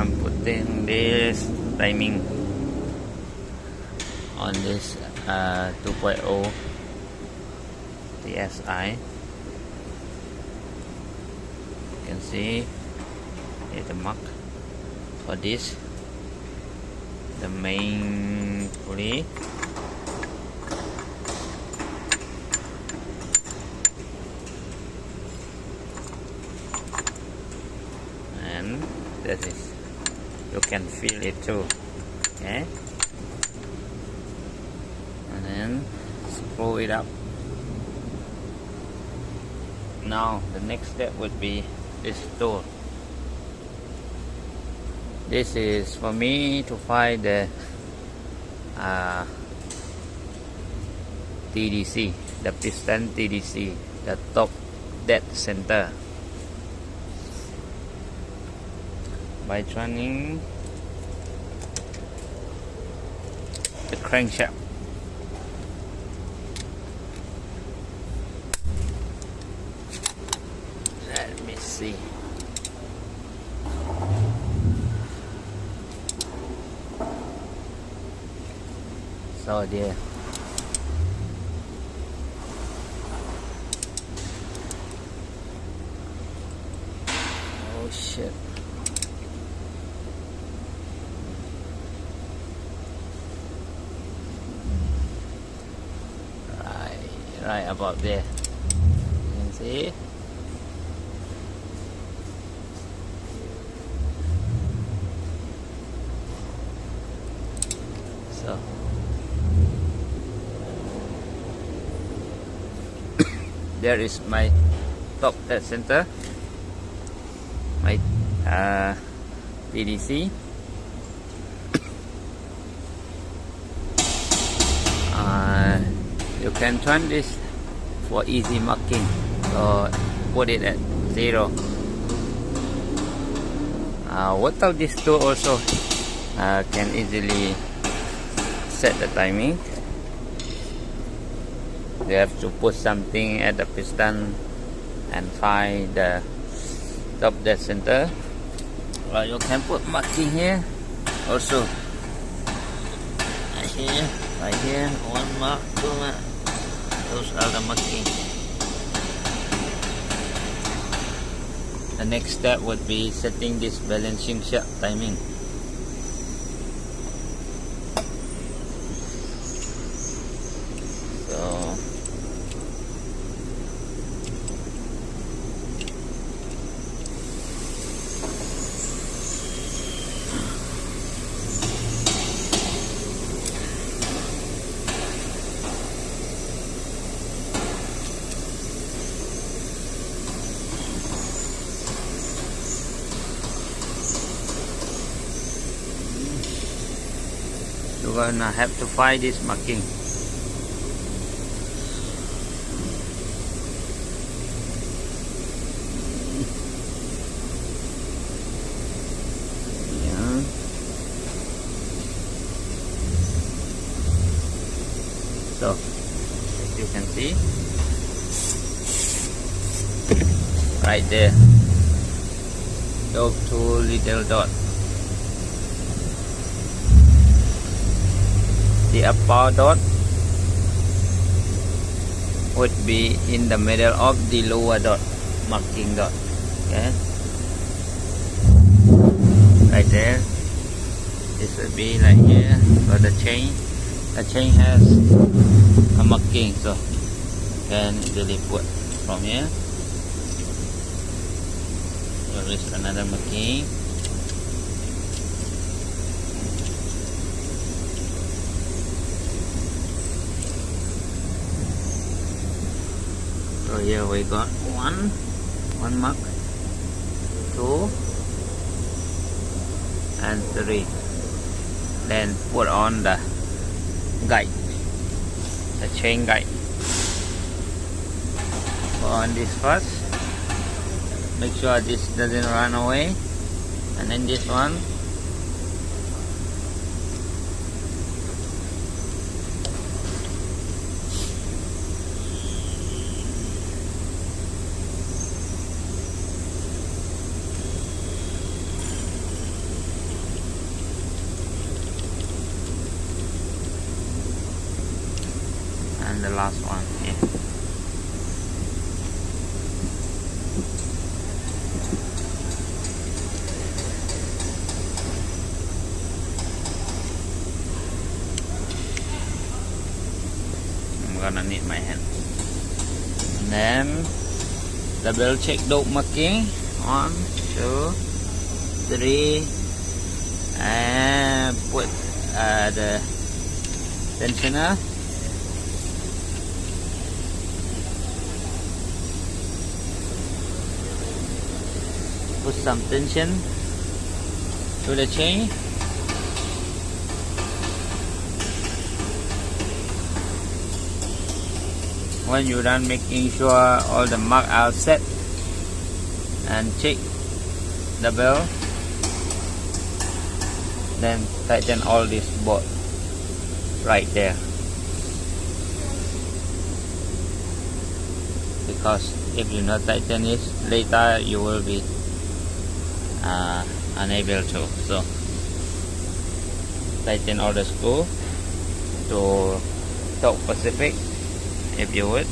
I'm putting this timing on this 2.0 TFSI. You can see here the mark for this, the main pulley. And that is, you can feel it too. Okay, and then screw it up. Now the next step would be this tool. This is for me to find the TDC, the piston TDC, the top dead center, by turning the crankshaft. Let me see. So there. Oh shit. Right about there. You can see. So there is my top dead center, my TDC. You can turn this for easy marking, so put it at 0. Without this tool also can easily set the timing. You have to put something at the piston and find the top dead center. Well, you can put marking here also. Right here, 1 mark, 2 mark. Those are the marking. The next step would be setting this balancing shaft timing. You're gonna have to find this marking. Yeah. So, as you can see, right there, those 2 little dots. The upper dot would be in the middle of the lower dot, marking dot. Okay, right there. This would be like here for the chain. The chain has a marking, so you can easily put from here. There is another marking. So here we got one mark, 2 and 3. Then put on the guide, the chain guide. Put on this first. Make sure this doesn't run away, and then this one. the last one here. I'm gonna need my hand. And then double check dope marking. 1, 2, 3, and put the tensioner. Put some tension to the chain. When you're done making sure all the marks are set, and check the belt, then tighten all this bolt right there, because if you not tighten it later you will be unable to. So tighten all the screw to top Pacific if you would.